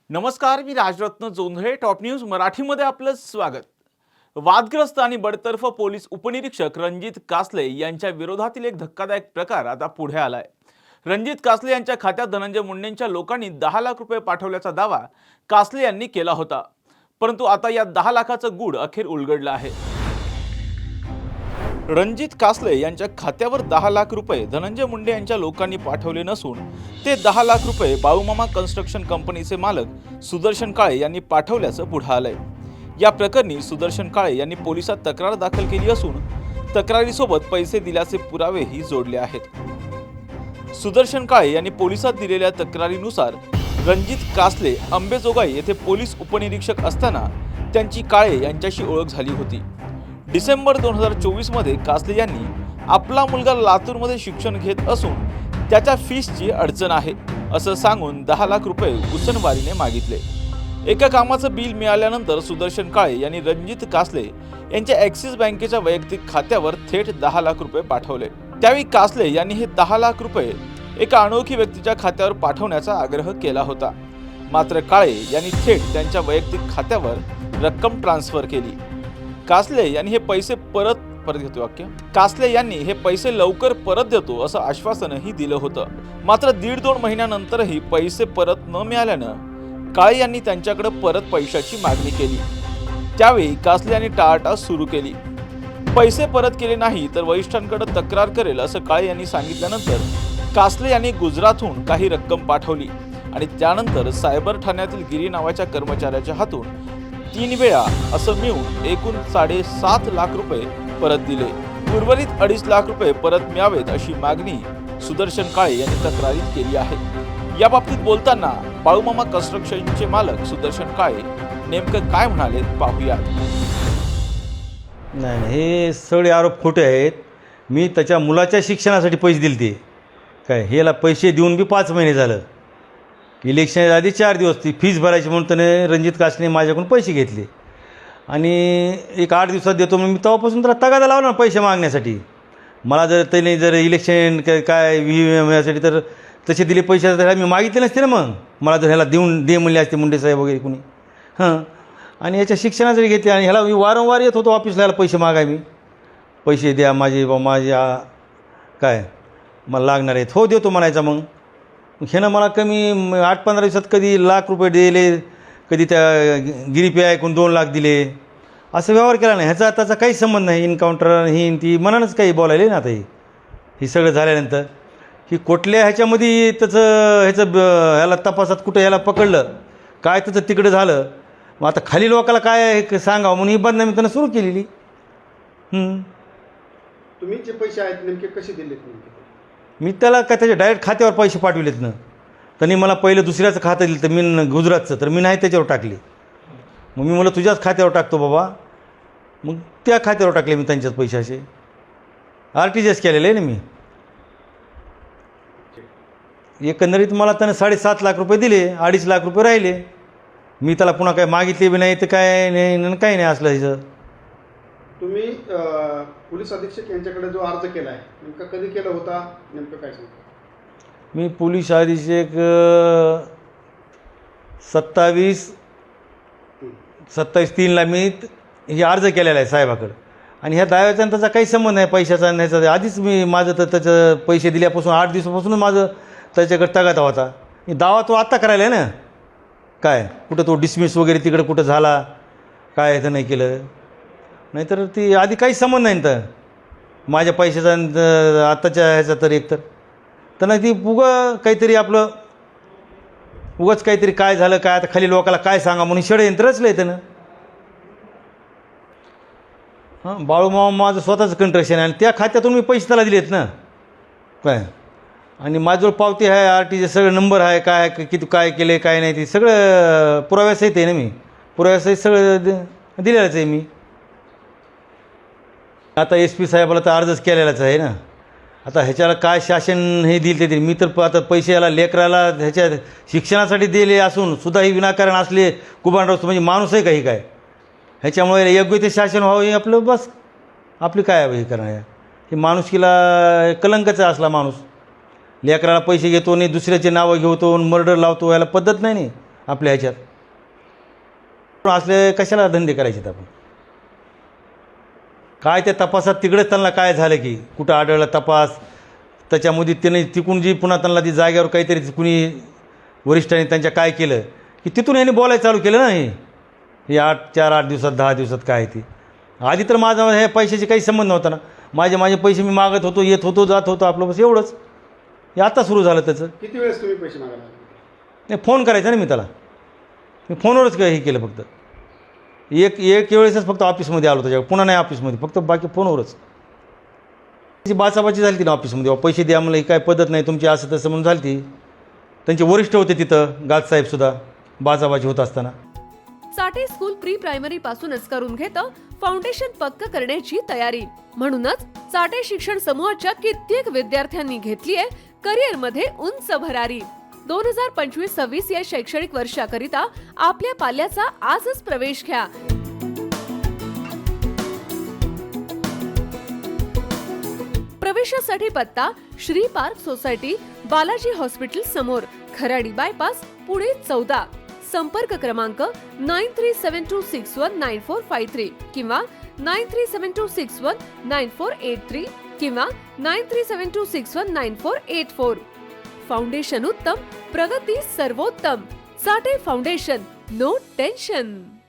नमस्कार, मी Rajratna Jondhale. Top news मराठीमध्ये आपलं स्वागत. वादग्रस्त आणि बडतर्फ पोलीस उपनिरीक्षक रणजित कासले यांच्या विरोधातील एक धक्कादायक प्रकार आता पुढे आलाय. रणजित कासले यांच्या खात्यात धनंजय मुंडेंच्या लोकांनी 10 लाख रुपये पाठवल्याचा दावा कासले यांनी केला होता. परंतु आता या 10 लाखाचं गूढ अखेर उलगडलं आहे. रणजित कासले यांच्या खात्यावर 10 लाख रुपये धनंजय मुंडे यांच्या लोकांनी पाठवले नसून ते 10 लाख रुपये बाळूमामा कन्स्ट्रक्शन कंपनीचे मालक सुदर्शन काळे यांनी पाठवल्याचं पुढे आलंय. या प्रकरणी सुदर्शन काळे यांनी पोलिसात तक्रार दाखल केली असून तक्रारीसोबत पैसे दिल्याचे पुरावेही जोडले आहेत. सुदर्शन काळे यांनी पोलिसात दिलेल्या तक्रारीनुसार रणजित कासले अंबेजोगाई येथे पोलीस उपनिरीक्षक असताना त्यांची काळे यांच्याशी ओळख झाली होती. डिसेंबर 2024 मध्ये कासले यांनी आपला मुलगा लातूरमध्ये शिक्षण घेत असून त्याच्या फीसची अडचण आहे असं सांगून 10 लाख रुपये उसनवारीने मागितले. एका कामाचं बिल मिळाल्यानंतर सुदर्शन काळे यांनी रणजित कासले यांच्या ॲक्सिस बँकेच्या वैयक्तिक खात्यावर थेट 10 लाख रुपये पाठवले. त्यावेळी कासले यांनी हे 10 लाख रुपये एका अनोळखी व्यक्तीच्या खात्यावर पाठवण्याचा आग्रह केला होता. मात्र काळे यांनी थेट त्यांच्या वैयक्तिक खात्यावर रक्कम ट्रान्सफर केली. कासले यांनी हे पैसे लवकर परत देतो असं आश्वासनही दिलं होतं. मात्र 1.5-2 महिन्यानंतरही पैसे परत न मिळाल्यानं काळे यांनी त्यांच्याकडे परत पैशाची मागणी केली. त्यावेळी कासले यांनी टाळाटाळ सुरू केली. पैसे परत केले नाही तर वरिष्ठांकडे तक्रार करेल असं काळे यांनी सांगितल्यानंतर कासले यांनी गुजरातहून काही रक्कम पाठवली आणि त्यानंतर सायबर ठाण्यातील गिरी नावाच्या कर्मचाऱ्याच्या हातून 3 वेळा असं मिळून एकूण 7.5 लाख रुपये परत दिले. उर्वरित 2.5 लाख रुपये परत मिळावेत अशी मागणी सुदर्शन काळे यांनी तक्रारीत केली आहे. या बाबतीत बोलताना बाळूमामा कन्स्ट्रक्शनचे मालक सुदर्शन काळे नेमकं काय म्हणाले पाहूया. नाही, हे सगळे आरोप खोटे आहेत. मी त्याच्या मुलाच्या शिक्षणासाठी पैसे दिले ते काय ह्याला पैसे देऊन बी 5 महिने झालं. इलेक्शन आधी 4 दिवस ती फीस भरायची म्हणून त्याने रणजित कासने माझ्याकडून पैसे घेतले आणि एक 8 दिवसात देतो म्हणून मी तेव्हापासून त्याला तगादा लावला पैसे मागण्यासाठी. मला त्याने इलेक्शन काय यासाठी तर तसे दिले पैसे तर मी मागितले नसते ना. मग मला जर ह्याला दे म्हणले असते मुंडे साहेब वगैरे कुणी आणि याच्या शिक्षणासाठी घेतले आणि ह्याला मी वारंवार येत होतो ऑफिसला ह्याला पैसे मागाय. मी पैसे द्या माझ्या काय मला लागणार आहेत. हो देतो म्हणायचा. मग ह्यानं मला कमी 8-15 दिवसात कधी लाख रुपये दिले, कधी त्या गिरीपे ऐकून 2 लाख दिले. असं व्यवहार केला नाही. ह्याचा त्याचा काहीच संबंध नाही. इन्काउंटर ही ती मनानंच काही बोलायले ना. आता ही सगळं झाल्यानंतर ही कुठल्या ह्याच्यामध्ये ह्याला तपासात कुठं ह्याला पकडलं काय त्याचं तिकडं झालं. मग आता खाली लोकाला काय सांगावं म्हणून ही बदनामी त्यानं सुरू केलेली. तुम्ही जे पैसे आहेत नेमके कसे दिलेत नेमके? मी त्याला काय त्याच्या डायरेक्ट खात्यावर पैसे पाठविलेत ना. त्यांनी मला पहिलं दुसऱ्याचं खातं दिलं तर मी गुजरातचं तर मी नाही त्याच्यावर टाकले. मग मी मला तुझ्याच खात्यावर टाकतो बाबा. मग त्या खात्यावर टाकले मी त्यांच्याच पैसे असे RTGS केलेले आहे ना मी. एकंदरीत मला त्याने 7.5 लाख रुपये दिले, 2.5 लाख रुपये राहिले. मी त्याला पुन्हा काय मागितले बी नाही तर काय नाही काही नाही असलं ह्याचं. तुम्ही पोलीस अधीक्षक यांच्याकडे जो अर्ज केला आहे नेमका कधी केला होता, नेमकं काय सांगता? मी पोलीस अधीक्षक 27/3ला मी हे अर्ज केलेला आहे साहेबाकडं. आणि ह्या दाव्याचा त्याचा काही संबंध नाही पैशाचा आणि ह्याचा. आधीच मी माझं तर त्याचं पैसे दिल्यापासून 8 दिवसापासून माझं त्याच्याकडे तगादा होता. दावा तो आत्ता करायला आहे ना. काय कुठं तो डिसमिस वगैरे तिकडं कुठं झाला काय तर नाही केलं. नाहीतर ती आधी काहीच संबंध नाही तर माझ्या पैशाचा आत्ताच्या ह्याचा तर एकतर नाही ती काहीतरी आपलं उगाच काहीतरी काय झालं काय आता खाली लोकाला काय सांगा म्हणून षडयंत्र रचलं आहे त्यानं. बाळूमामा माझं स्वतःचं कंट्रक्शन आहे आणि त्या खात्यातून मी पैसे त्याला दिलेत ना काय. आणि माझ्याजवळ पावती आहे, RTGS सगळं नंबर आहे काय किती काय केले काय नाही ते सगळं पुराव्यासहित आहे ना. मी पुराव्यासहित सगळं दिलेलंच आहे मी. आता SP साहेबाला तर अर्जच केलेलाच आहे ना. आता ह्याच्याला काय शासन हे दिले ते मी तर आता पैसे याला लेकराला ह्याच्या शिक्षणासाठी दिले असून सुद्धा ही विनाकारण असले कुभांडवस्त म्हणजे माणूस आहे काही काय. ह्याच्यामुळे योग्य ते शासन व्हावं हे आपलं बस आपली काय हे करणार. हे माणुसकीला कलंकचा असला माणूस लेकराला पैसे घेतो आणि दुसऱ्याचे नावं घेतो मर्डर लावतो, याला पद्धत नाही. आपल्या ह्याच्यात असले कशाला धंदे करायचे आपण. काय त्या तपासात तिकडेच त्यांना काय झालं की कुठं आढळलं तपास त्याच्यामध्ये त्याने तिकून जी पुन्हा त्यांना ती जागेवर काहीतरी कुणी वरिष्ठांनी त्यांच्या काय केलं की तिथून यांनी बोलायला चालू केलं ना. हे 8 दिवसात 10 दिवसात काय ती आधी तर माझा ह्या पैशाशी काही संबंध नव्हता ना. माझे पैसे मी मागत होतो येत होतो जात होतो आपलं बस एवढंच. हे आता सुरू झालं त्याचं. किती वेळेस तुम्ही पैसे मागायला लागले? नाही फोन करायचा ना मी त्याला. मी फोनवरच हे केलं फक्त. एक वेळेसच फक्त ऑफिसमध्ये आलो त्याच्यावर पुन्हा नाही ऑफिसमध्ये फक्त बाकी फोनवरच. त्याची बाचाबाची झाली ती ना ऑफिसमध्ये पैसे द्या मला ही काय पद्धत नाही तुमची असं तसं म्हणून झाली ती. त्यांचे वरिष्ठ होते तिथं गाजसाहेबसुद्धा बाचाबाची होत असताना. चाटे स्कूल प्री प्रायमरी पासूनच करून घेतं फाउंडेशन पक्क करण्याची तयारी. म्हणूनच चाटे शिक्षण समूहाच्या कित्येक विद्यार्थ्यांनी घेतलीये करिअर मध्ये उंच भरारी. 2025-26 या शैक्षणिक वर्षाकरिता आपल्या पाल्याचा आजच प्रवेश घ्या. प्रवेशासाठी पत्ता Shri park society Balaji hospital समोर खराडी बायपास पुणे 14. संपर्क क्रमांक 9372619453 किंवा 9372619483 किंवा 9372619484. फाउंडेशन उत्तम, प्रगती सर्वोत्तम. Chate foundation, no tension.